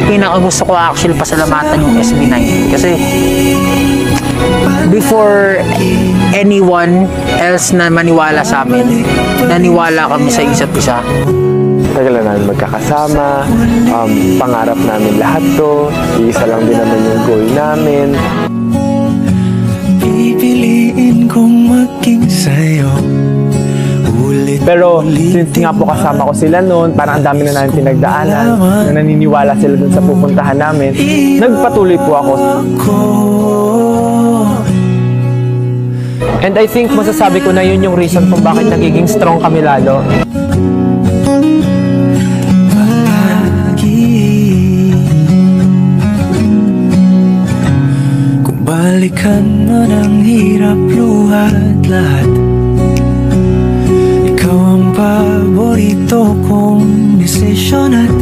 pinakagusto ko actually pasalamatan yung SB9. Kasi before anyone else na maniwala sa amin, naniwala kami sa isa't isa. Tagal na namin magkakasama, pangarap namin lahat to, iisa lang din naman yung goal namin. Pipiliin kong maging sa'yo. Pero since nga po kasama ko sila noon, parang ang dami na namin pinagdaanan, na naniniwala sila dun sa pupuntahan namin, nagpatuloy po ako. And I think masasabi ko na yun yung reason kung bakit nagiging strong kami lalo. Kung balikan mo ng hirap luhat lahat, ikaw ang paborito kong desisyon at